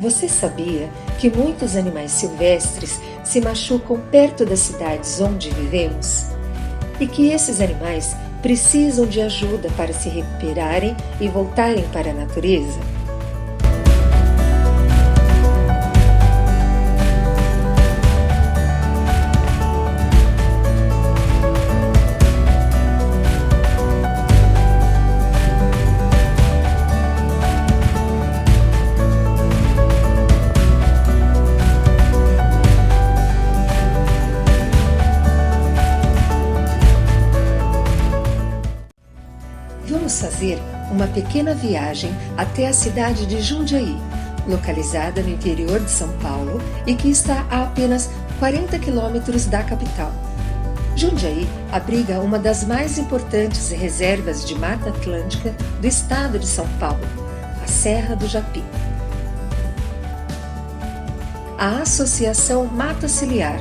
Você sabia que muitos animais silvestres se machucam perto das cidades onde vivemos? E que esses animais precisam de ajuda para se recuperarem e voltarem para a natureza? Vamos fazer uma pequena viagem até a cidade de Jundiaí, localizada no interior de São Paulo e que está a apenas 40 quilômetros da capital. Jundiaí abriga uma das mais importantes reservas de Mata Atlântica do estado de São Paulo, a Serra do Japi. A Associação Mata Ciliar,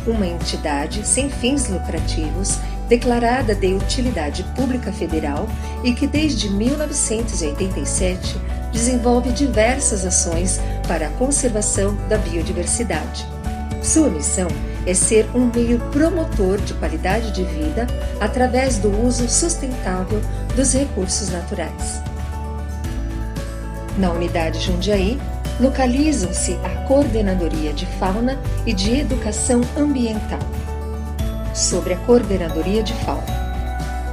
uma entidade sem fins lucrativos, declarada de utilidade pública federal e que desde 1987 desenvolve diversas ações para a conservação da biodiversidade. Sua missão é ser um meio promotor de qualidade de vida através do uso sustentável dos recursos naturais. Na unidade Jundiaí, localizam-se a Coordenadoria de Fauna e de Educação Ambiental. Sobre a Coordenadoria de Fauna.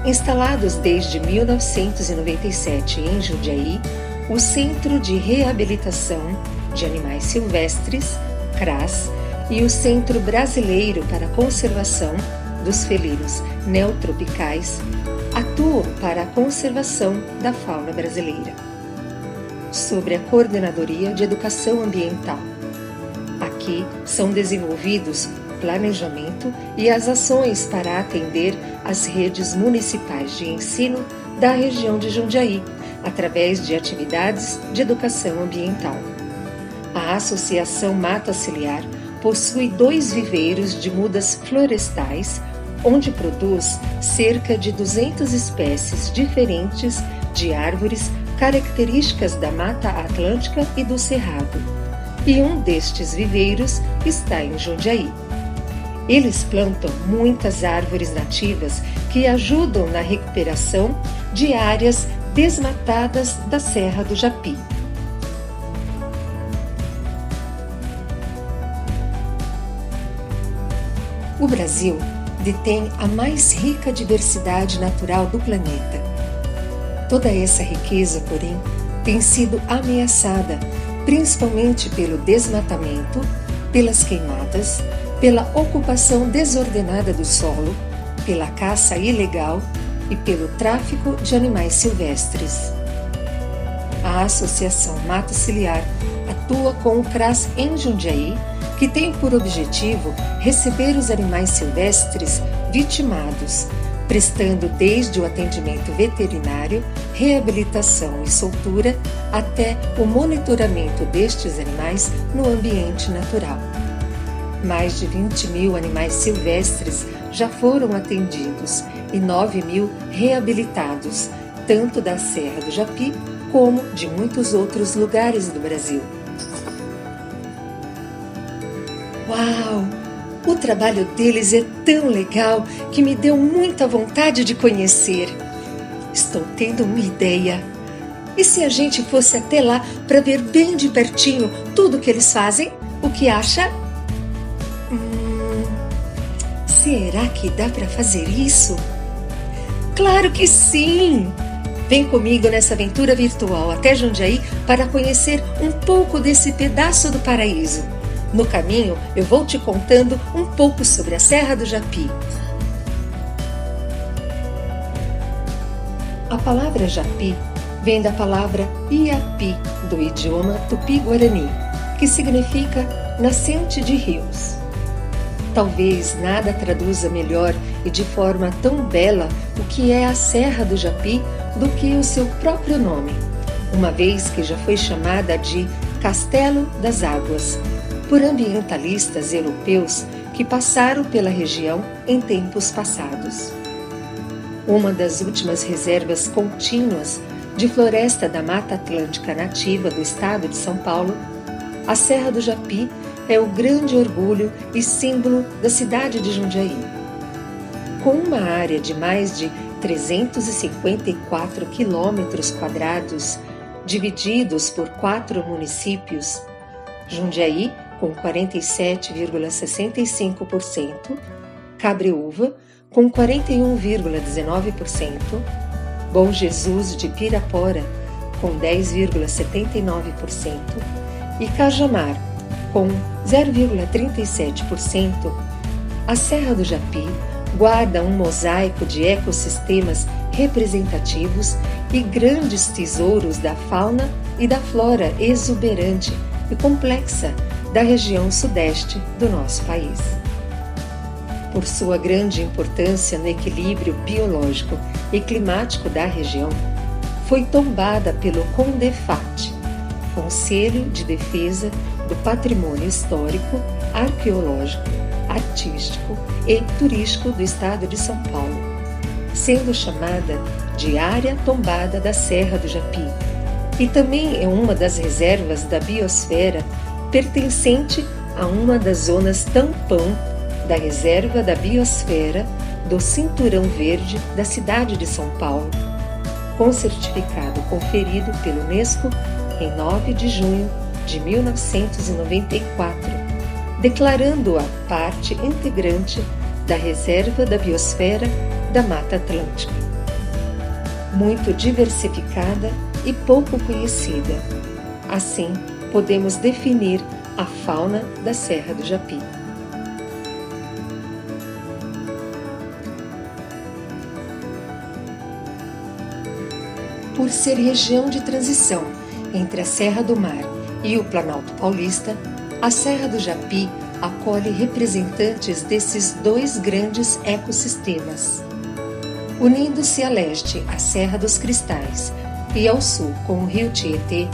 Instalados desde 1997 em Jundiaí, o Centro de Reabilitação de Animais Silvestres, CRAS, e o Centro Brasileiro para a Conservação dos Felinos Neotropicais atuam para a conservação da fauna brasileira. Sobre a Coordenadoria de Educação Ambiental. Aqui são desenvolvidos planejamento e as ações para atender as redes municipais de ensino da região de Jundiaí, através de atividades de educação ambiental. A Associação Mata Ciliar possui 2 viveiros de mudas florestais, onde produz cerca de 200 espécies diferentes de árvores características da Mata Atlântica e do Cerrado. E um destes viveiros está em Jundiaí. Eles plantam muitas árvores nativas que ajudam na recuperação de áreas desmatadas da Serra do Japi. O Brasil detém a mais rica diversidade natural do planeta. Toda essa riqueza, porém, tem sido ameaçada principalmente pelo desmatamento, pelas queimadas, pela ocupação desordenada do solo, pela caça ilegal e pelo tráfico de animais silvestres. A Associação Mata Ciliar atua com o CRAS em Jundiaí, que tem por objetivo receber os animais silvestres vitimados, prestando desde o atendimento veterinário, reabilitação e soltura, até o monitoramento destes animais no ambiente natural. Mais de 20.000 animais silvestres já foram atendidos e 9.000 reabilitados, tanto da Serra do Japi como de muitos outros lugares do Brasil. Uau! O trabalho deles é tão legal que me deu muita vontade de conhecer. Estou tendo uma ideia. E se a gente fosse até lá para ver bem de pertinho tudo o que eles fazem? O que acha? Será que dá para fazer isso? Claro que sim! Vem comigo nessa aventura virtual até Jundiaí para conhecer um pouco desse pedaço do paraíso. No caminho, eu vou te contando um pouco sobre a Serra do Japi. A palavra Japi vem da palavra Iapi, do idioma tupi-guarani, que significa nascente de rios. Talvez nada traduza melhor e de forma tão bela o que é a Serra do Japi do que o seu próprio nome, uma vez que já foi chamada de Castelo das Águas, por ambientalistas europeus que passaram pela região em tempos passados. Uma das últimas reservas contínuas de floresta da Mata Atlântica nativa do estado de São Paulo, a Serra do Japi é o grande orgulho e símbolo da cidade de Jundiaí. Com uma área de mais de 354 quilômetros quadrados, divididos por 4 municípios, Jundiaí com 47,65%, Cabreúva com 41,19%, Bom Jesus de Pirapora com 10,79% e Cajamar com 0,37%, a Serra do Japi guarda um mosaico de ecossistemas representativos e grandes tesouros da fauna e da flora exuberante e complexa da região sudeste do nosso país. Por sua grande importância no equilíbrio biológico e climático da região, foi tombada pelo CONDEFAT, Conselho de Defesa do Patrimônio Histórico, Arqueológico, Artístico e Turístico do Estado de São Paulo, sendo chamada de Área Tombada da Serra do Japi, e também é uma das reservas da biosfera pertencente a uma das zonas tampão da Reserva da Biosfera do Cinturão Verde da cidade de São Paulo, com certificado conferido pela Unesco em 9 de junho de 1994, declarando-a parte integrante da Reserva da Biosfera da Mata Atlântica. Muito diversificada e pouco conhecida. Assim, podemos definir a fauna da Serra do Japi. Por ser região de transição entre a Serra do Mar e o Planalto Paulista, a Serra do Japi acolhe representantes desses dois grandes ecossistemas. Unindo-se a leste à Serra dos Cristais e ao sul com o rio Tietê,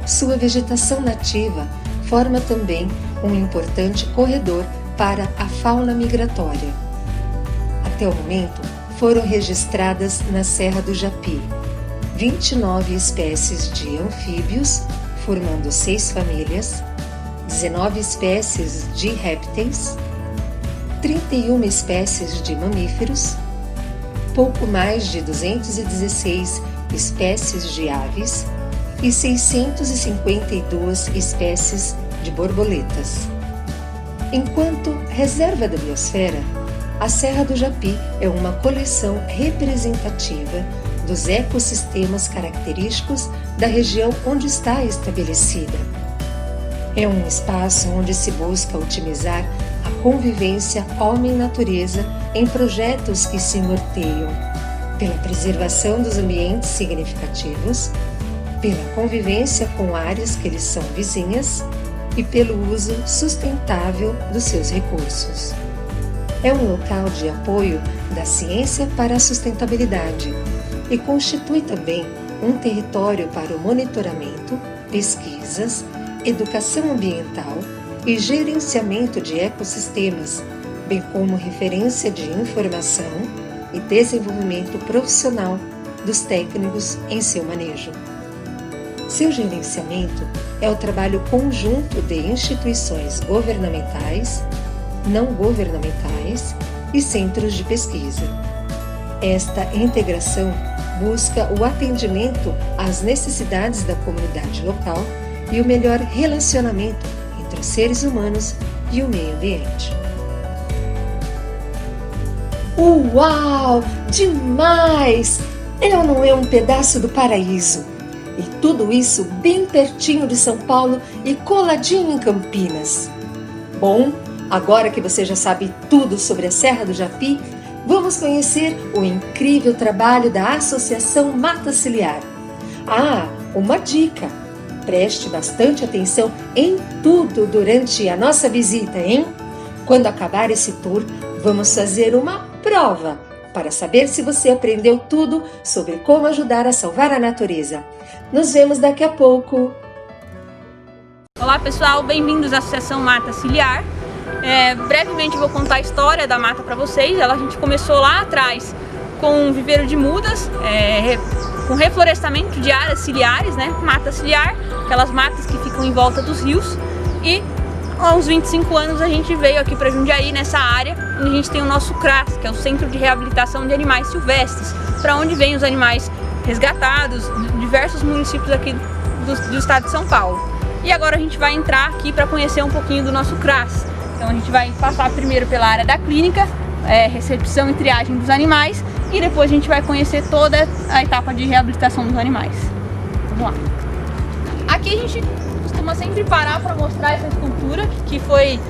sua vegetação nativa forma também um importante corredor para a fauna migratória. Até o momento, foram registradas na Serra do Japi 29 espécies de anfíbios, formando 6 famílias, 19 espécies de répteis, 31 espécies de mamíferos, pouco mais de 216 espécies de aves e 652 espécies de borboletas. Enquanto reserva da biosfera, a Serra do Japi é uma coleção representativa dos ecossistemas característicos da região onde está estabelecida. É um espaço onde se busca otimizar a convivência homem-natureza em projetos que se norteiam pela preservação dos ambientes significativos, pela convivência com áreas que lhes são vizinhas e pelo uso sustentável dos seus recursos. É um local de apoio da ciência para a sustentabilidade e constitui também um território para o monitoramento, pesquisas, educação ambiental e gerenciamento de ecossistemas, bem como referência de informação e desenvolvimento profissional dos técnicos em seu manejo. Seu gerenciamento é o trabalho conjunto de instituições governamentais, não governamentais e centros de pesquisa. Esta integração busca o atendimento às necessidades da comunidade local e o melhor relacionamento entre os seres humanos e o meio ambiente. Uau! Demais! É ou não é um pedaço do paraíso? E tudo isso bem pertinho de São Paulo e coladinho em Campinas. Bom, agora que você já sabe tudo sobre a Serra do Japi, vamos conhecer o incrível trabalho da Associação Mata Ciliar. Ah, uma dica! Preste bastante atenção em tudo durante a nossa visita, hein? Quando acabar esse tour, vamos fazer uma prova para saber se você aprendeu tudo sobre como ajudar a salvar a natureza. Nos vemos daqui a pouco! Olá pessoal, bem-vindos à Associação Mata Ciliar. Brevemente vou contar a história da mata para vocês. A gente começou lá atrás com um viveiro de mudas, com reflorestamento de áreas ciliares, né? Mata ciliar, aquelas matas que ficam em volta dos rios. E há uns 25 anos a gente veio aqui para Jundiaí, nessa área, onde a gente tem o nosso CRAS, que é o Centro de Reabilitação de Animais Silvestres, para onde vêm os animais resgatados de diversos municípios aqui do estado de São Paulo. E agora a gente vai entrar aqui para conhecer um pouquinho do nosso CRAS. Então a gente vai passar primeiro pela área da clínica, recepção e triagem dos animais, e depois a gente vai conhecer toda a etapa de reabilitação dos animais. Vamos lá. Aqui a gente costuma sempre parar para mostrar essa escultura que foi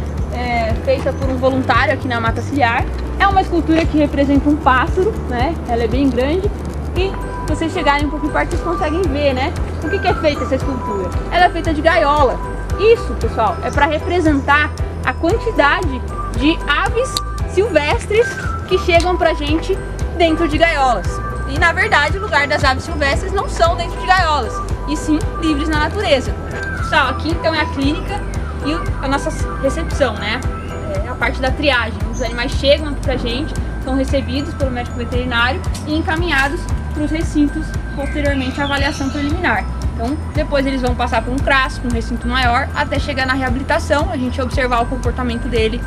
feita por um voluntário aqui na Mata Ciliar. É uma escultura que representa um pássaro, né? Ela é bem grande e se vocês chegarem um pouquinho perto vocês conseguem ver, né? O que é feita essa escultura? Ela é feita de gaiola. Isso, pessoal, é para representar a quantidade de aves silvestres que chegam pra gente dentro de gaiolas. E na verdade o lugar das aves silvestres não são dentro de gaiolas, e sim livres na natureza. Pessoal, aqui então é a clínica e a nossa recepção, né? É a parte da triagem. Os animais chegam aqui pra gente, são recebidos pelo médico veterinário e encaminhados para os recintos posteriormente à avaliação preliminar. Então, depois eles vão passar por um CRAS, um recinto maior, até chegar na reabilitação, a gente observar o comportamento dele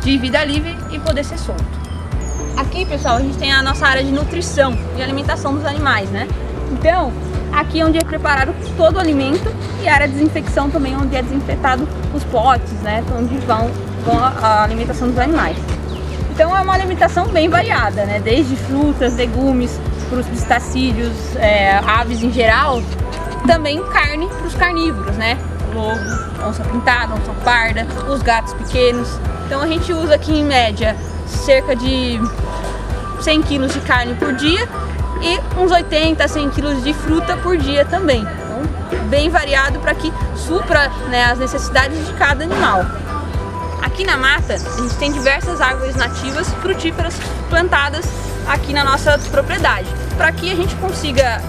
de vida livre e poder ser solto. Aqui, pessoal, a gente tem a nossa área de nutrição e alimentação dos animais, né? Então, aqui é onde é preparado todo o alimento, e a área de desinfecção também, onde é desinfetado os potes, né? Onde vão a alimentação dos animais. Então é uma alimentação bem variada, né? Desde frutas, legumes, para os crustáceos, aves em geral, também carne para os carnívoros, né? Lobo, onça pintada, onça parda, os gatos pequenos. Então a gente usa aqui em média cerca de 100 kg de carne por dia e uns 80 a 100 kg de fruta por dia também. Então bem variado para que supra, né, as necessidades de cada animal. Aqui na mata a gente tem diversas árvores nativas frutíferas plantadas aqui na nossa propriedade, para que a gente consiga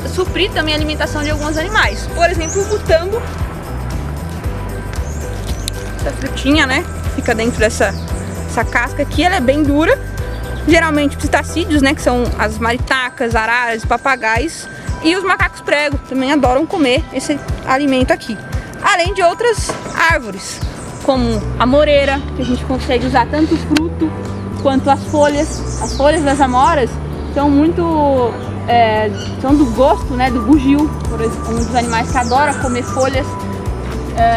suprir também a alimentação de alguns animais. Por exemplo, o butambo, essa frutinha, né, fica dentro dessa casca aqui, ela é bem dura. Geralmente psitacídeos, né, que são as maritacas, araras, papagaios, e os macacos prego também adoram comer esse alimento aqui. Além de outras árvores, como a moreira, que a gente consegue usar tanto o fruto quanto as folhas. As folhas das amoras são muito são do gosto, né, do bugio, por exemplo, um dos animais que adora comer folhas.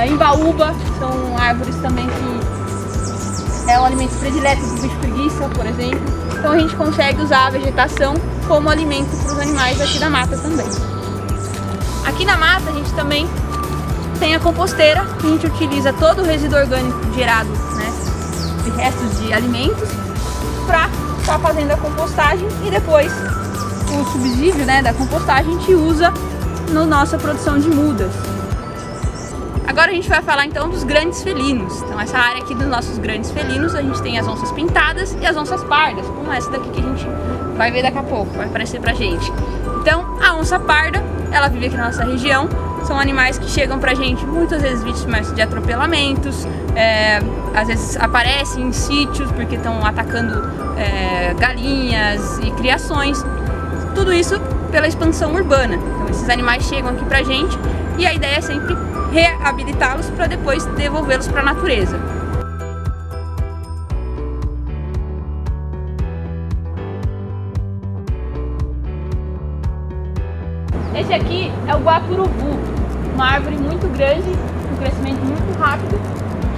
Embaúba são árvores também que é um alimento predileto do bicho preguiça, por exemplo. Então a gente consegue usar a vegetação como alimento para os animais aqui da mata também. Aqui na mata a gente também tem a composteira, que a gente utiliza todo o resíduo orgânico gerado, né, de restos de alimentos, para estar fazendo a compostagem, e depois o subsídio, né, da compostagem a gente usa na nossa produção de mudas. Agora a gente vai falar então dos grandes felinos. Então essa área aqui dos nossos grandes felinos, a gente tem as onças pintadas e as onças pardas, como essa daqui que a gente vai ver daqui a pouco, vai aparecer pra gente. Então a onça parda, ela vive aqui na nossa região. São animais que chegam pra gente muitas vezes vítimas de atropelamentos, às vezes aparecem em sítios porque estão atacando galinhas e criações. Tudo isso pela expansão urbana. Então esses animais chegam aqui pra gente e a ideia é sempre reabilitá-los para depois devolvê-los para a natureza. Esse aqui é o guapuruvu, uma árvore muito grande, com crescimento muito rápido,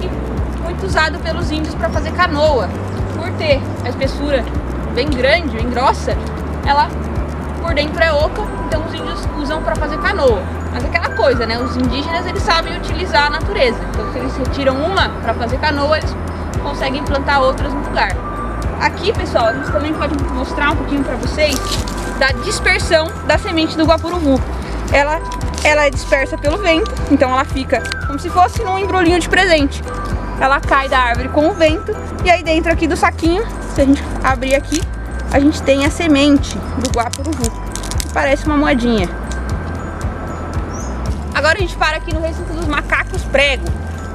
e muito usado pelos índios para fazer canoa. Por ter a espessura bem grande, bem grossa, ela por dentro é oca, então os índios usam para fazer canoa. Mas aquela coisa, né? Os indígenas, eles sabem utilizar a natureza. Então se eles retiram uma para fazer canoa, eles conseguem plantar outras no lugar. Aqui, pessoal, a gente também pode mostrar um pouquinho para vocês da dispersão da semente do guapuruvu. Ela é dispersa pelo vento, então ela fica como se fosse num embrulhinho de presente. Ela cai da árvore com o vento, e aí dentro aqui do saquinho, se a gente abrir aqui, a gente tem a semente do guapuruvu, que parece uma moedinha. Agora a gente para aqui no recinto dos macacos prego.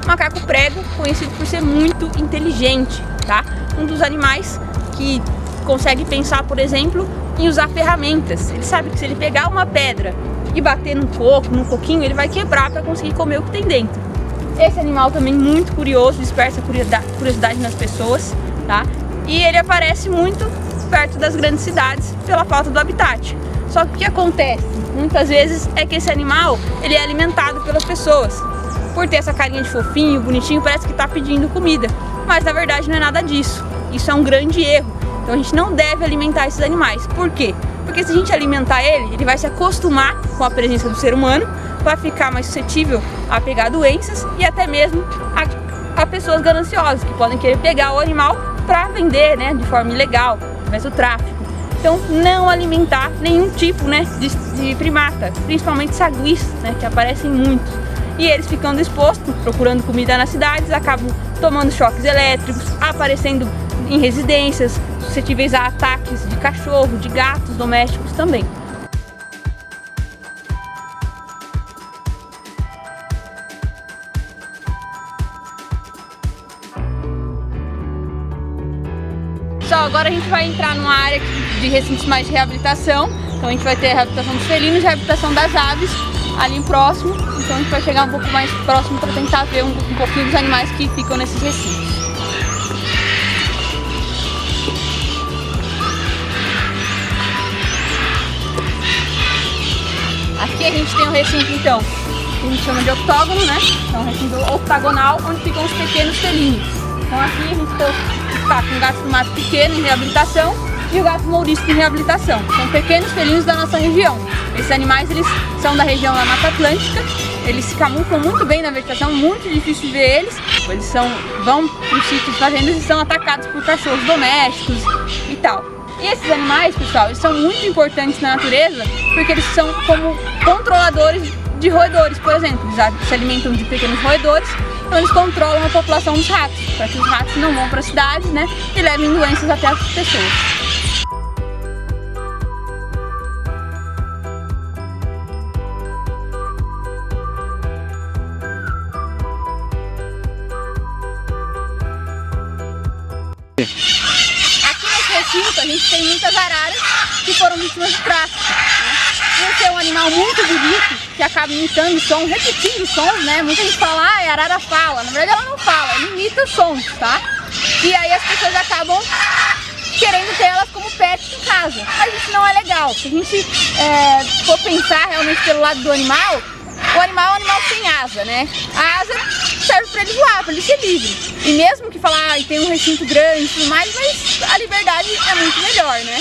O macaco prego, conhecido por ser muito inteligente, tá? Um dos animais que consegue pensar, por exemplo, em usar ferramentas. Ele sabe que se ele pegar uma pedra e bater num coco, num coquinho, ele vai quebrar para conseguir comer o que tem dentro. Esse animal também muito curioso, desperta curiosidade nas pessoas, tá? E ele aparece muito perto das grandes cidades pela falta do habitat. Só que o que acontece muitas vezes é que esse animal ele é alimentado pelas pessoas. Por ter essa carinha de fofinho, bonitinho, parece que está pedindo comida. Mas na verdade não é nada disso. Isso é um grande erro. Então a gente não deve alimentar esses animais. Por quê? Porque se a gente alimentar ele vai se acostumar com a presença do ser humano, vai ficar mais suscetível a pegar doenças e até mesmo a pessoas gananciosas que podem querer pegar o animal para vender, né, de forma ilegal, através do tráfico. Então não alimentar nenhum tipo, né, de primata, principalmente saguis, né, que aparecem muito. E eles ficando expostos, procurando comida nas cidades, acabam tomando choques elétricos, aparecendo em residências, suscetíveis a ataques de cachorro, de gatos domésticos também. Pessoal, agora a gente vai entrar numa área de recintos mais de reabilitação. Então a gente vai ter a reabilitação dos felinos e a reabilitação das aves ali próximo. Então a gente vai chegar um pouco mais próximo para tentar ver um pouquinho dos animais que ficam nesses recintos. Aqui a gente tem um recinto então, que a gente chama de octógono, né? Então um recinto octagonal onde ficam os pequenos felinos. Então aqui a gente está com o gato do mato pequeno em reabilitação e o gato mourisco em reabilitação. São pequenos felinos da nossa região. Esses animais eles são da região da Mata Atlântica, eles se camuflam muito bem na vegetação, muito difícil de ver eles. Eles vão para os sítios fazendas e são atacados por cachorros domésticos e tal. E esses animais, pessoal, eles são muito importantes na natureza porque eles são como controladores de roedores, por exemplo. Eles se alimentam de pequenos roedores, então eles controlam a população dos ratos, para que os ratos não vão para as cidades, né, e levem doenças até as pessoas. A gente tem muitas araras que foram vítimas de tráfico, né? Esse é um animal muito bonito que acaba imitando som, repetindo sons, né? Muita gente fala, a arara fala. Na verdade ela não fala, ela imita sons, tá? E aí as pessoas acabam querendo ter elas como pets em casa. Mas isso não é legal. Se a gente for pensar realmente pelo lado do animal, o animal é um animal sem asa, né? A asa serve para ele voar, para ele ser livre. E mesmo que falar, tem um recinto grande e tudo mais, mas a liberdade é muito melhor, né?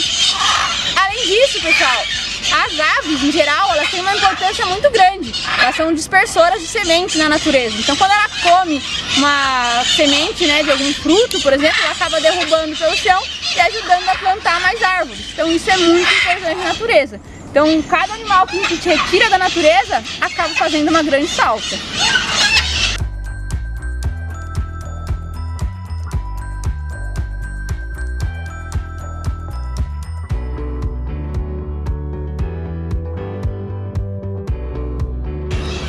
Além disso, pessoal, as aves, em geral, elas têm uma importância muito grande. Elas são dispersoras de sementes na natureza. Então, quando ela come uma semente, né, de algum fruto, por exemplo, ela acaba derrubando pelo chão e ajudando a plantar mais árvores. Então, isso é muito importante na natureza. Então, cada animal que a gente retira da natureza acaba fazendo uma grande falta.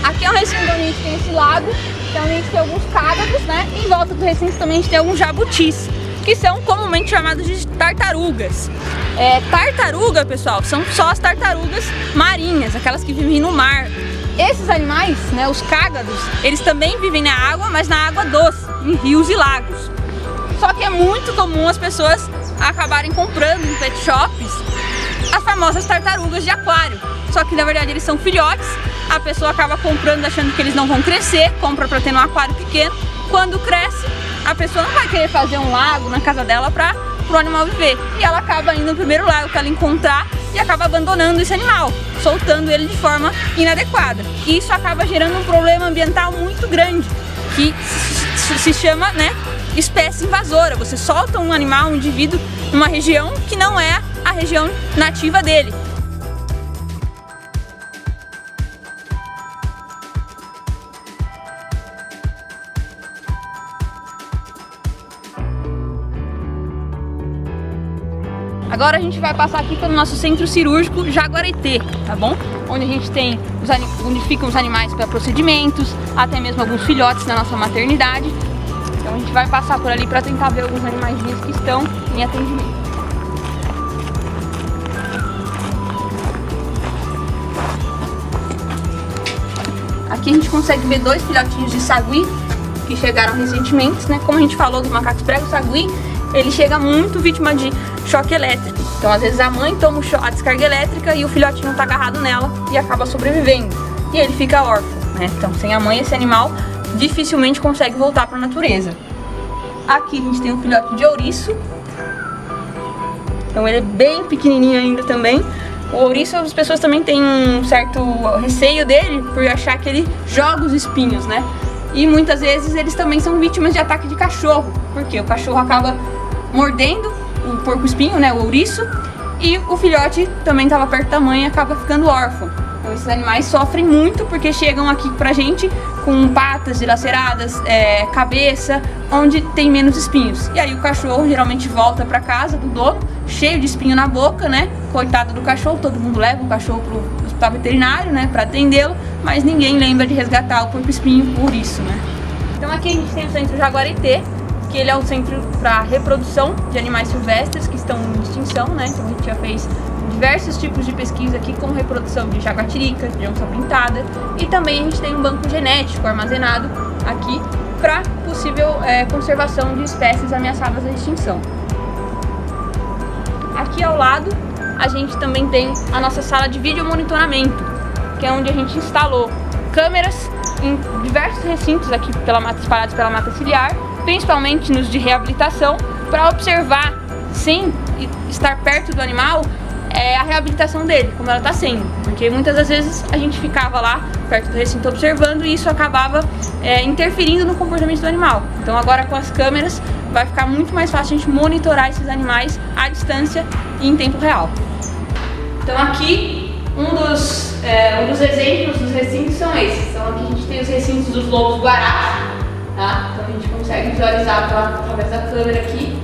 Aqui é um recinto onde a gente tem esse lago, então a gente tem alguns cágados, né? E em volta do recinto também a gente tem alguns jabutis, que são comumente chamados de tartarugas. Tartaruga, pessoal, são só as tartarugas marinhas, aquelas que vivem no mar. Esses animais, né, os cágados, eles também vivem na água, mas na água doce, em rios e lagos. Só que é muito comum as pessoas acabarem comprando em pet shops as famosas tartarugas de aquário. Só que na verdade eles são filhotes, a pessoa acaba comprando achando que eles não vão crescer, compra para ter num aquário pequeno. Quando cresce, a pessoa não vai querer fazer um lago na casa dela para o animal viver. E ela acaba indo no primeiro lago que ela encontrar e acaba abandonando esse animal, soltando ele de forma inadequada. E isso acaba gerando um problema ambiental muito grande, que se chama, né, espécie invasora. Você solta um animal, um indivíduo, numa região que não é a região nativa dele. Agora a gente vai passar aqui pelo nosso centro cirúrgico Jaguareté, tá bom? Onde a gente tem onde ficam os animais para procedimentos, até mesmo alguns filhotes na nossa maternidade. Então a gente vai passar por ali para tentar ver alguns animaizinhos que estão em atendimento. Aqui a gente consegue ver 2 filhotinhos de sagui que chegaram recentemente, né? Como a gente falou dos macacos prego, o sagui, ele chega muito vítima de choque elétrico. Então, às vezes a mãe toma a descarga elétrica e o filhotinho tá agarrado nela e acaba sobrevivendo. E ele fica órfão, né? Então, sem a mãe, esse animal dificilmente consegue voltar para a natureza. Aqui a gente tem um filhote de ouriço. Então, ele é bem pequenininho ainda também. O ouriço, as pessoas também têm um certo receio dele por achar que ele joga os espinhos, né? E muitas vezes eles também são vítimas de ataque de cachorro, porque o cachorro acaba mordendo o porco-espinho, né, o ouriço, e o filhote também estava perto da mãe e acaba ficando órfão. Então esses animais sofrem muito porque chegam aqui pra gente com patas dilaceradas, cabeça, onde tem menos espinhos. E aí o cachorro geralmente volta pra casa do dono, cheio de espinho na boca, né? Coitado do cachorro, todo mundo leva o cachorro pro hospital veterinário, né, pra atendê-lo, mas ninguém lembra de resgatar o porco-espinho por isso, né? Então aqui a gente tem o Centro Jaguareté, que ele é um centro para reprodução de animais silvestres que estão em extinção, né? Então a gente já fez diversos tipos de pesquisa aqui, como reprodução de jaguatirica, de onça pintada, e também a gente tem um banco genético armazenado aqui para possível conservação de espécies ameaçadas à extinção. Aqui ao lado a gente também tem a nossa sala de vídeo monitoramento, que é onde a gente instalou câmeras em diversos recintos aqui espalhados pela mata ciliar, principalmente nos de reabilitação, para observar, sem estar perto do animal, a reabilitação dele, como ela está sendo. Porque muitas das vezes a gente ficava lá perto do recinto observando e isso acabava interferindo no comportamento do animal. Então agora com as câmeras vai ficar muito mais fácil a gente monitorar esses animais à distância e em tempo real. Então aqui um dos exemplos dos recintos são esses. Então aqui a gente tem os recintos dos lobos guarás, tá? Então a gente consegue visualizar através da câmera aqui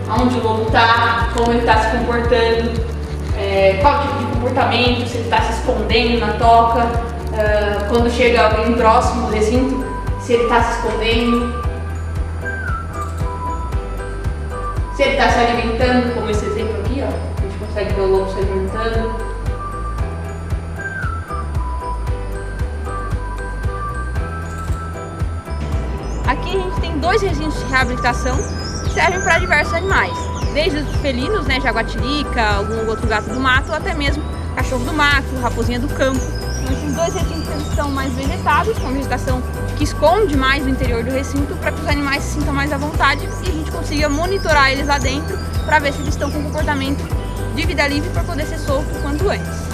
onde o lobo está, como ele está se comportando, qual tipo de comportamento, se ele está se escondendo na toca, quando chega alguém próximo do recinto, se ele está se escondendo, se ele está se alimentando, como esse exemplo aqui, ó, a gente consegue ver o lobo se alimentando. Aqui a gente tem 2 recintos de reabilitação que servem para diversos animais, desde os felinos, né, jaguatirica, algum outro gato do mato, ou até mesmo cachorro do mato, raposinha do campo. Então, esses 2 recintos eles estão mais vegetados, com vegetação que esconde mais o interior do recinto para que os animais se sintam mais à vontade e a gente consiga monitorar eles lá dentro para ver se eles estão com comportamento de vida livre para poder ser solto o quanto antes.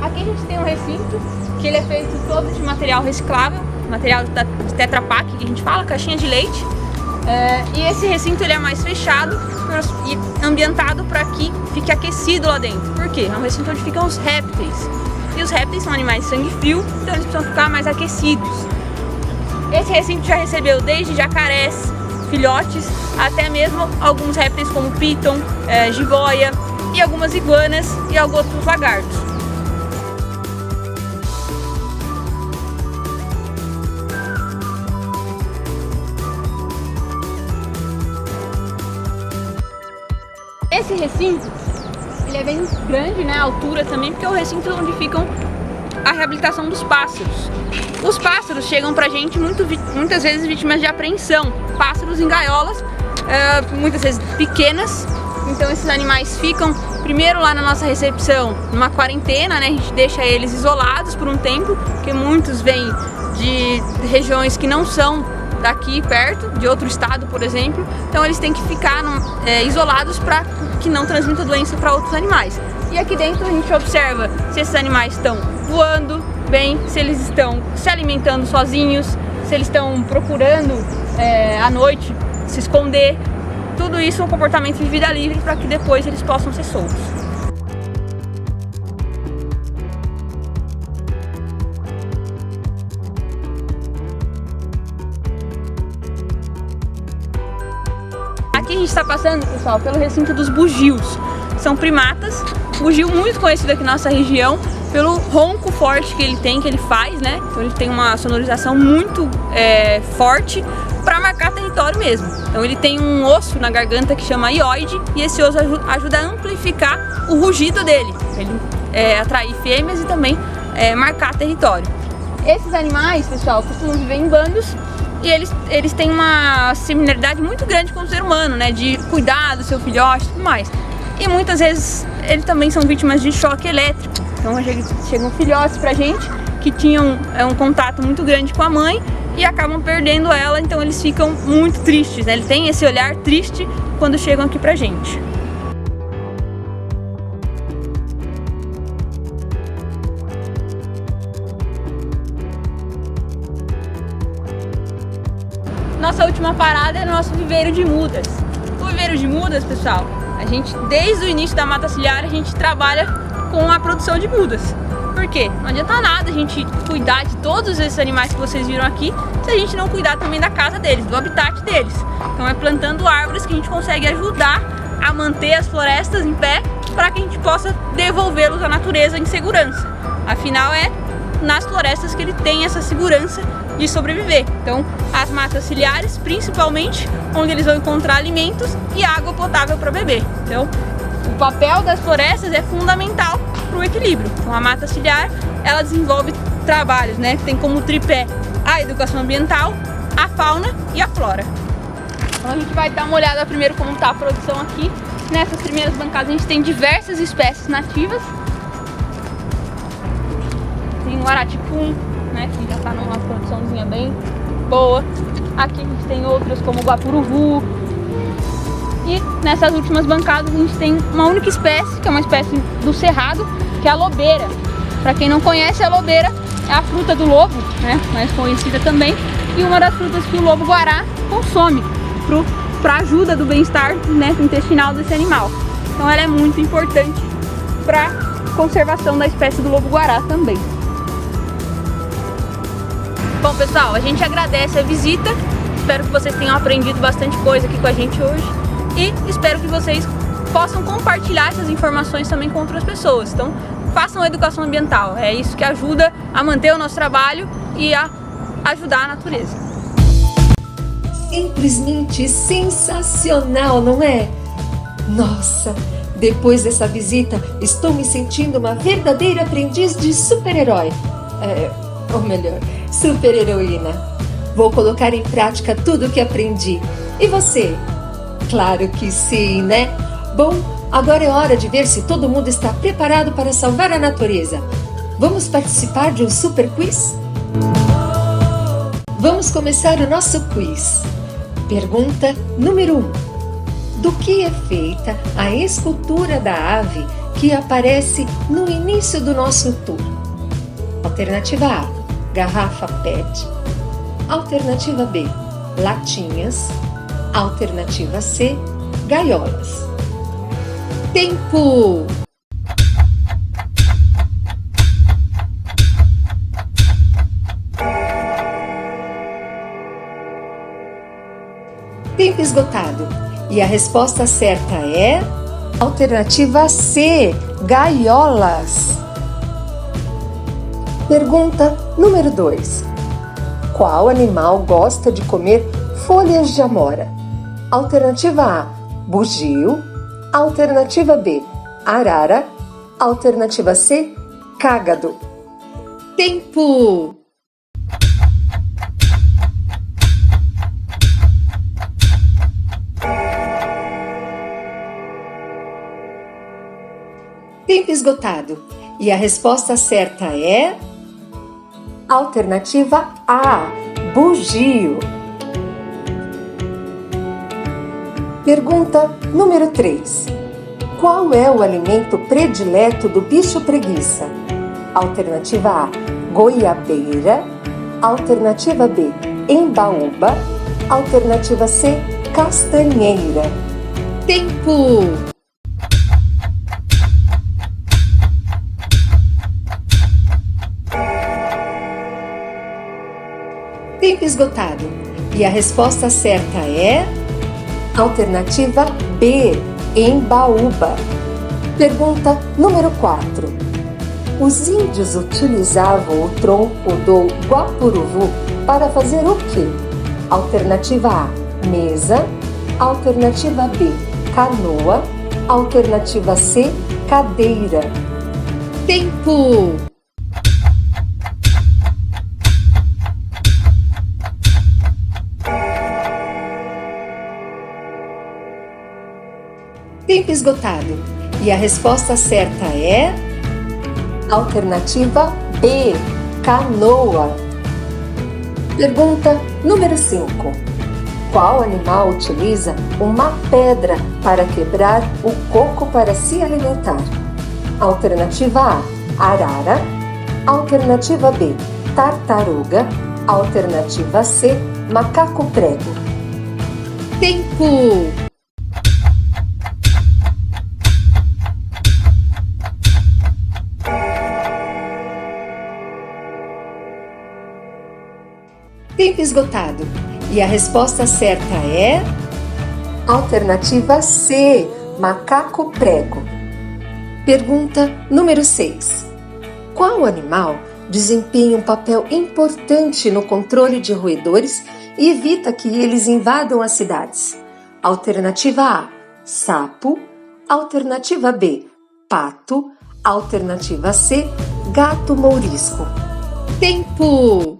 Aqui a gente tem um recinto que ele é feito todo de material reciclável, material de Tetra Pak, que a gente fala, caixinha de leite. E esse recinto ele é mais fechado e ambientado para que fique aquecido lá dentro. Por quê? É um recinto onde ficam os répteis. E os répteis são animais de sangue frio, então eles precisam ficar mais aquecidos. Esse recinto já recebeu desde jacarés, filhotes, até mesmo alguns répteis como píton, jiboia e algumas iguanas e alguns outros lagartos. Esse recinto, ele é bem grande, né, a altura também, porque é o recinto onde ficam a reabilitação dos pássaros. Os pássaros chegam pra gente muitas vezes vítimas de apreensão, pássaros em gaiolas, muitas vezes pequenas. Então esses animais ficam primeiro lá na nossa recepção, numa quarentena, né, a gente deixa eles isolados por um tempo, porque muitos vêm de regiões que não são daqui perto, de outro estado, por exemplo, então eles têm que ficar isolados para que não transmita doença para outros animais. E aqui dentro a gente observa se esses animais estão voando bem, se eles estão se alimentando sozinhos, se eles estão procurando à noite se esconder. Tudo isso é um comportamento de vida livre para que depois eles possam ser soltos. Aqui a gente está passando, pessoal, pelo recinto dos bugios. São primatas, bugio muito conhecido aqui na nossa região, pelo ronco forte que ele faz, né? Então ele tem uma sonorização muito forte para marcar território mesmo. Então ele tem um osso na garganta que chama hioide e esse osso ajuda a amplificar o rugido dele, pra ele atrair fêmeas e também marcar território. Esses animais, pessoal, costumam viver em bandos e eles têm uma similaridade muito grande com o ser humano, né? De cuidar do seu filhote e tudo mais. E muitas vezes eles também são vítimas de choque elétrico. Então chegam filhotes pra gente que tinham um contato muito grande com a mãe e acabam perdendo ela, então eles ficam muito tristes, né? Eles têm esse olhar triste quando chegam aqui pra gente. Nossa última parada é o nosso viveiro de mudas. O viveiro de mudas, pessoal, a gente, desde o início da mata ciliar, a gente trabalha com a produção de mudas. Por quê? Não adianta nada a gente cuidar de todos esses animais que vocês viram aqui se a gente não cuidar também da casa deles, do habitat deles. Então é plantando árvores que a gente consegue ajudar a manter as florestas em pé para que a gente possa devolvê-los à natureza em segurança. Afinal, é nas florestas que ele tem essa segurança de sobreviver. Então, as matas ciliares, principalmente, onde eles vão encontrar alimentos e água potável para beber. Então, o papel das florestas é fundamental para o equilíbrio. Então, a mata ciliar, ela desenvolve trabalhos, né, que tem como tripé a educação ambiental, a fauna e a flora. Então, a gente vai dar uma olhada primeiro como está a produção aqui. Nessas primeiras bancadas a gente tem diversas espécies nativas. Tem o araticum, né, que já está numa produçãozinha bem boa. Aqui a gente tem outras como o guapuruvu. E nessas últimas bancadas a gente tem uma única espécie, que é uma espécie do cerrado, que é a lobeira. Para quem não conhece, a lobeira é a fruta do lobo, né, mais conhecida também, e uma das frutas que o lobo-guará consome para ajuda do bem-estar, né, intestinal desse animal. Então ela é muito importante para conservação da espécie do lobo-guará também. Bom, pessoal, a gente agradece a visita, espero que vocês tenham aprendido bastante coisa aqui com a gente hoje e espero que vocês possam compartilhar essas informações também com outras pessoas. Então, façam a educação ambiental, é isso que ajuda a manter o nosso trabalho e a ajudar a natureza. Simplesmente sensacional, não é? Nossa, depois dessa visita, estou me sentindo uma verdadeira aprendiz de super-herói. Ou melhor, super-heroína. Vou colocar em prática tudo o que aprendi. E você? Claro que sim, né? Bom, agora é hora de ver se todo mundo está preparado para salvar a natureza. Vamos participar de um super quiz? Vamos começar o nosso quiz. Pergunta número 1. Do que é feita a escultura da ave que aparece no início do nosso tour? Alternativa A, garrafa PET. Alternativa B, latinhas. Alternativa C, gaiolas. Tempo! Tempo esgotado. E a resposta certa é alternativa C, gaiolas. Pergunta número 2. Qual animal gosta de comer folhas de amora? Alternativa A, bugio. Alternativa B, arara. Alternativa C, cágado. Tempo! Tempo esgotado. E a resposta certa é alternativa A, bugio. Pergunta número 3. Qual é o alimento predileto do bicho preguiça? Alternativa A, goiabeira. Alternativa B, embaúba. Alternativa C, castanheira. Tempo! Tempo esgotado. E a resposta certa é alternativa B, embaúba. Pergunta número 4. Os índios utilizavam o tronco do guapuruvu para fazer o quê? Alternativa A, mesa. Alternativa B, canoa. Alternativa C, cadeira. Tempo! Tempo esgotado. E a resposta certa é alternativa B, canoa. Pergunta número 5. Qual animal utiliza uma pedra para quebrar o coco para se alimentar? Alternativa A, arara. Alternativa B, tartaruga. Alternativa C, macaco prego. Tempo! Tempo esgotado. E a resposta certa é alternativa C, macaco prego. Pergunta número 6. Qual animal desempenha um papel importante no controle de roedores e evita que eles invadam as cidades? Alternativa A, sapo. Alternativa B, pato. Alternativa C, gato mourisco. Tempo!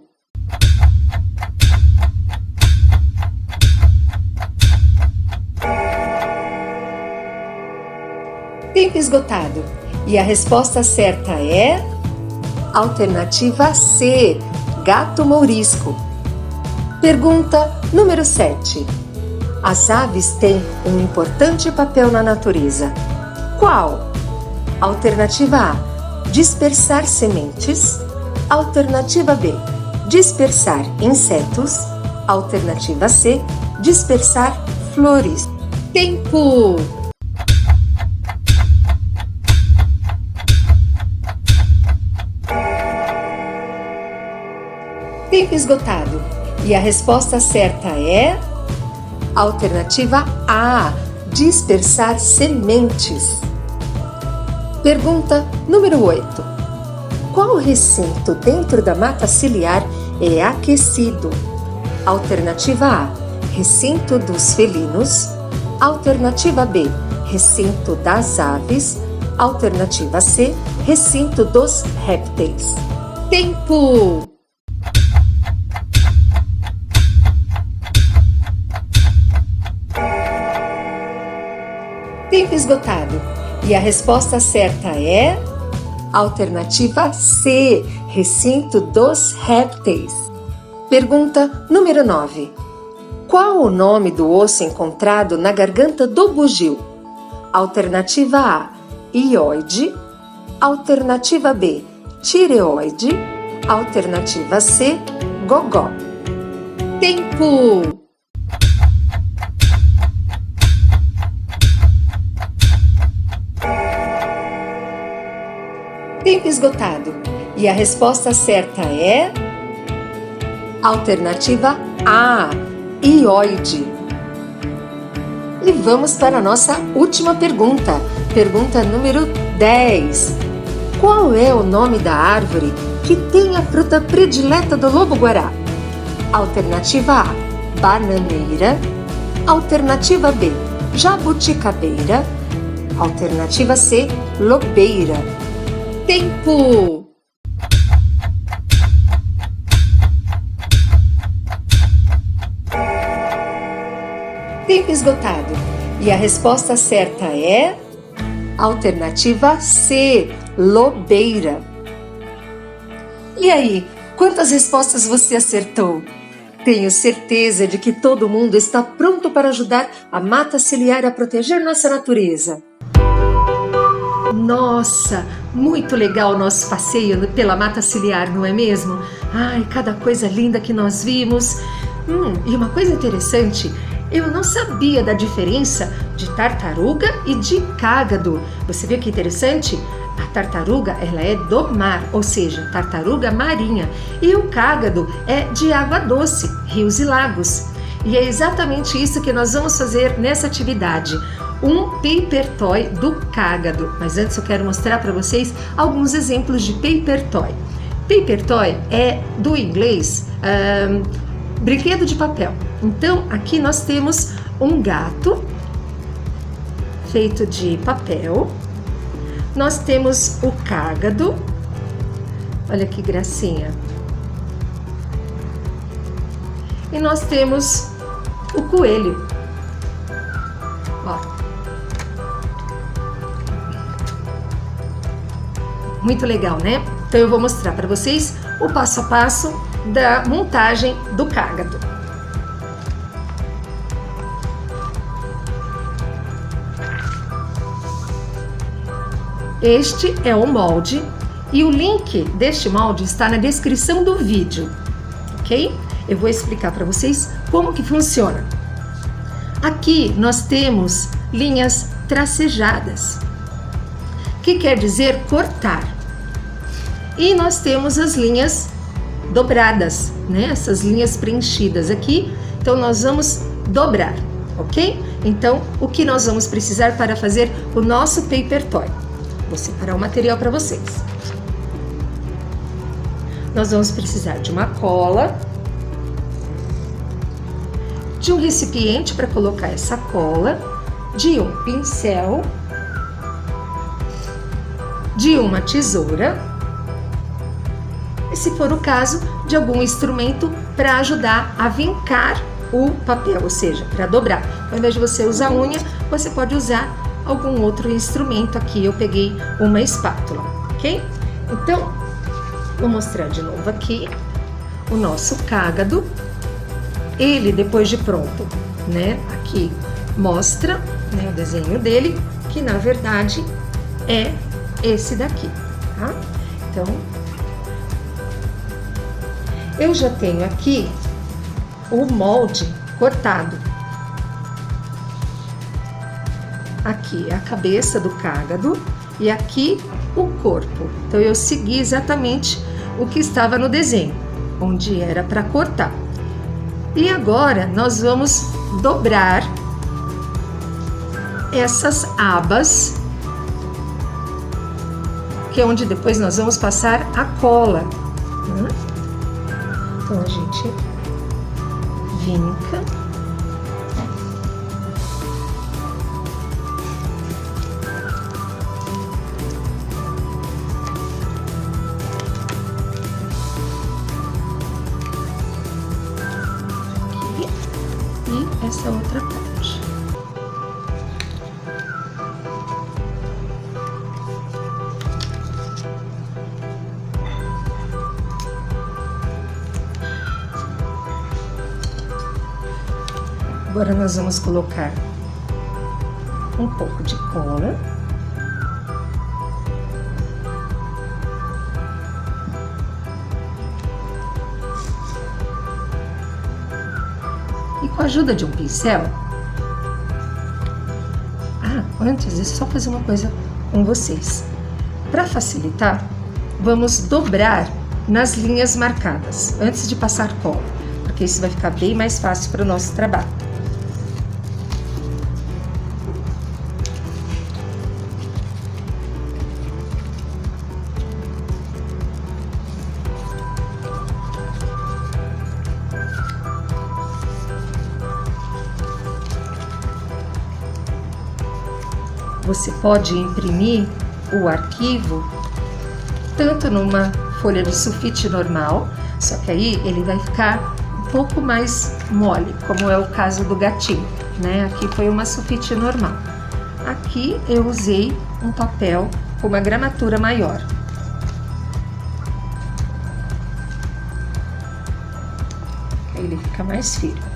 Tempo esgotado. E a resposta certa é alternativa C, gato mourisco. Pergunta número 7. As aves têm um importante papel na natureza. Qual? Alternativa A, dispersar sementes. Alternativa B, dispersar insetos. Alternativa C, dispersar flores. Tempo! Tempo esgotado. E a resposta certa é alternativa A, dispersar sementes. Pergunta número 8. Qual recinto dentro da mata ciliar é aquecido? Alternativa A, recinto dos felinos. Alternativa B, recinto das aves. Alternativa C, recinto dos répteis. Tempo! Tempo esgotado. E a resposta certa é alternativa C, recinto dos répteis. Pergunta número 9. Qual o nome do osso encontrado na garganta do bugio? Alternativa A, hioide. Alternativa B, tireoide. Alternativa C, gogó. Tempo! Tempo esgotado. E a resposta certa é alternativa A, hioide. E vamos para a nossa última pergunta. Pergunta número 10. Qual é o nome da árvore que tem a fruta predileta do lobo-guará? Alternativa A, bananeira. Alternativa B, jabuticabeira. Alternativa C, lobeira. Tempo! Tempo esgotado. E a resposta certa é alternativa C, lobeira. E aí, quantas respostas você acertou? Tenho certeza de que todo mundo está pronto para ajudar a mata ciliar a proteger nossa natureza. Nossa, muito legal o nosso passeio pela mata ciliar, não é mesmo? Ai, cada coisa linda que nós vimos. E uma coisa interessante, eu não sabia da diferença de tartaruga e de cágado. Você viu que interessante? A tartaruga, ela é do mar, ou seja, tartaruga marinha. E o cágado é de água doce, rios e lagos. E é exatamente isso que nós vamos fazer nessa atividade. um paper toy do Cágado. Mas antes eu quero mostrar para vocês alguns exemplos de paper toy. Paper toy é do inglês brinquedo de papel. Então aqui nós temos um gato feito de papel. Nós temos o Cágado. Olha que gracinha. E nós temos o coelho. Ó. Muito legal, né? Então eu vou mostrar para vocês o passo a passo da montagem do Cágado. Este é o molde e o link deste molde está na descrição do vídeo, ok? Eu vou explicar para vocês como que funciona. Aqui nós temos linhas tracejadas, que quer dizer cortar. E nós temos as linhas dobradas, né? Essas linhas preenchidas aqui. Então nós vamos dobrar, ok? Então o que nós vamos precisar para fazer o nosso paper toy? Vou separar o material para vocês. Nós vamos precisar de uma cola, de um recipiente para colocar essa cola, de um pincel, de uma tesoura e, se for o caso, de algum instrumento para ajudar a vincar o papel, ou seja, para dobrar. Ao invés de você usar a unha, você pode usar algum outro instrumento. Aqui eu peguei uma espátula, ok? Então, vou mostrar de novo aqui o nosso Cágado. Ele, depois de pronto, né? Aqui mostra, né, o desenho dele, que na verdade é esse daqui, tá? Então, eu já tenho aqui o molde cortado. Aqui é a cabeça do Cágado e aqui o corpo. Então eu segui exatamente o que estava no desenho, onde era para cortar. E agora nós vamos dobrar essas abas, que é onde depois nós vamos passar a cola, né? Então a gente vinca. E essa outra parte. Agora nós vamos colocar um pouco de cola. E com a ajuda de um pincel, antes é só fazer uma coisa com vocês. Para facilitar, vamos dobrar nas linhas marcadas, antes de passar cola, porque isso vai ficar bem mais fácil para o nosso trabalho. Você pode imprimir o arquivo tanto numa folha de sulfite normal, só que aí ele vai ficar um pouco mais mole, como é o caso do gatinho, né? Aqui foi uma sulfite normal. Aqui eu usei um papel com uma gramatura maior. Aí ele fica mais firme.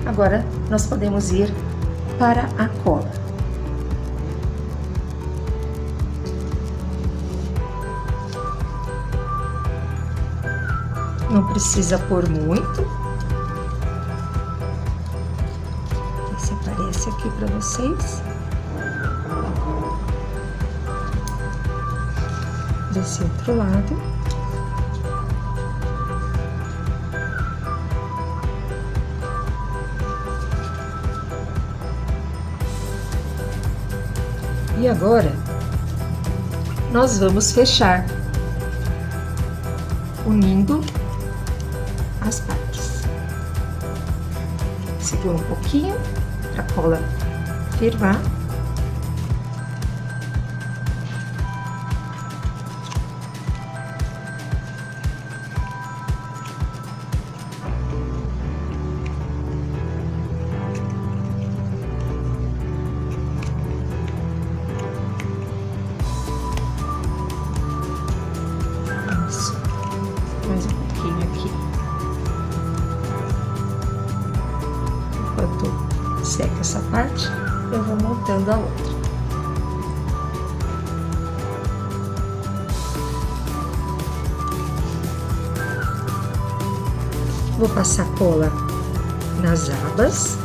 Agora nós podemos ir para a cola. Não precisa pôr muito, esse aqui para vocês. Desse outro lado. E agora, nós vamos fechar, unindo as partes. Segura um pouquinho para a cola firmar. Mais um pouquinho aqui. Enquanto seca essa parte, eu vou montando a outra. Vou passar cola nas abas.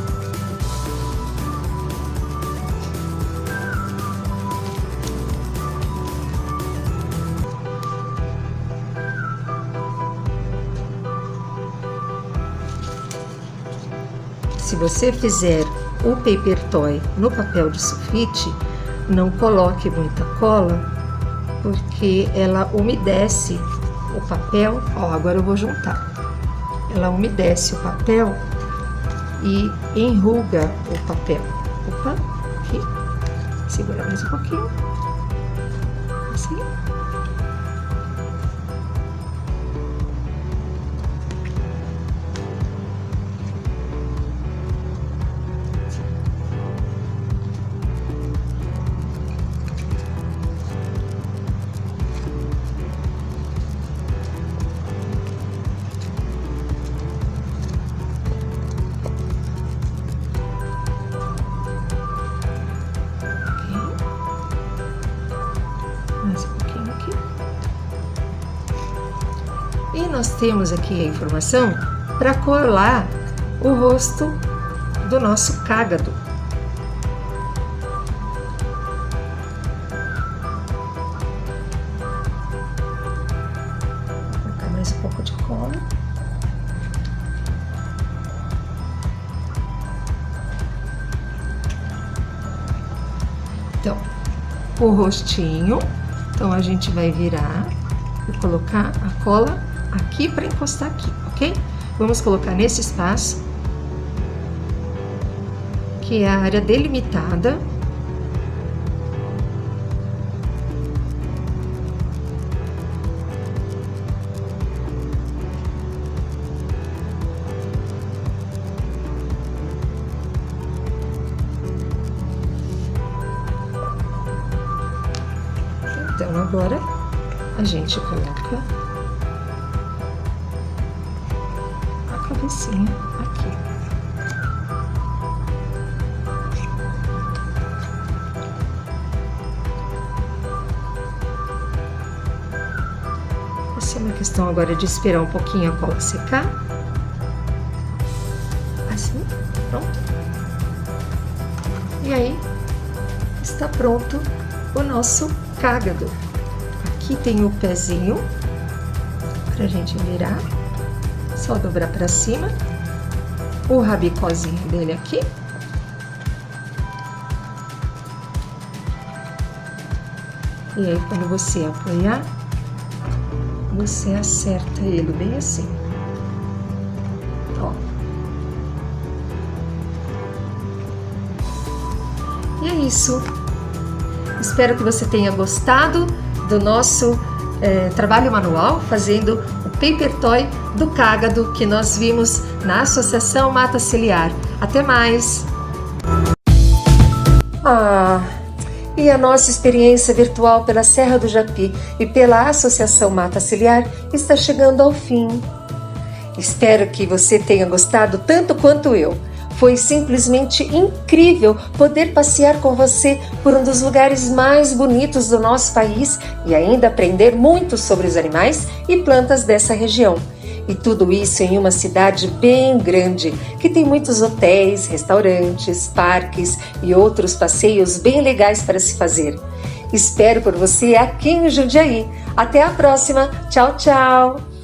Se você fizer o paper toy no papel de sulfite, não coloque muita cola, porque ela umedece o papel. Ó, agora eu vou juntar. Ela umedece o papel e enruga o papel. Opa, aqui. Segura mais um pouquinho. Assim. Mais um pouquinho aqui. E nós temos aqui a informação para colar o rosto do nosso cágado. Vou colocar mais um pouco de cola. Então, o rostinho. Então, a gente vai virar e colocar a cola aqui para encostar aqui, ok? Vamos colocar nesse espaço, que é a área delimitada. Então, agora a gente coloca a cabecinha aqui. Essa é uma questão agora de esperar um pouquinho a cola secar. Assim, pronto. E aí, está pronto o nosso cágado. Aqui tem o pezinho pra gente virar, só dobrar pra cima, o rabicózinho dele aqui, e aí quando você apoiar, você acerta ele bem assim, ó. E é isso. Espero que você tenha gostado do nosso trabalho manual, fazendo o paper toy do cágado que nós vimos na Associação Mata Ciliar. Até mais! E a nossa experiência virtual pela Serra do Japi e pela Associação Mata Ciliar está chegando ao fim. Espero que você tenha gostado tanto quanto eu. Foi simplesmente incrível poder passear com você por um dos lugares mais bonitos do nosso país e ainda aprender muito sobre os animais e plantas dessa região. E tudo isso em uma cidade bem grande, que tem muitos hotéis, restaurantes, parques e outros passeios bem legais para se fazer. Espero por você aqui em Jundiaí. Até a próxima. Tchau, tchau!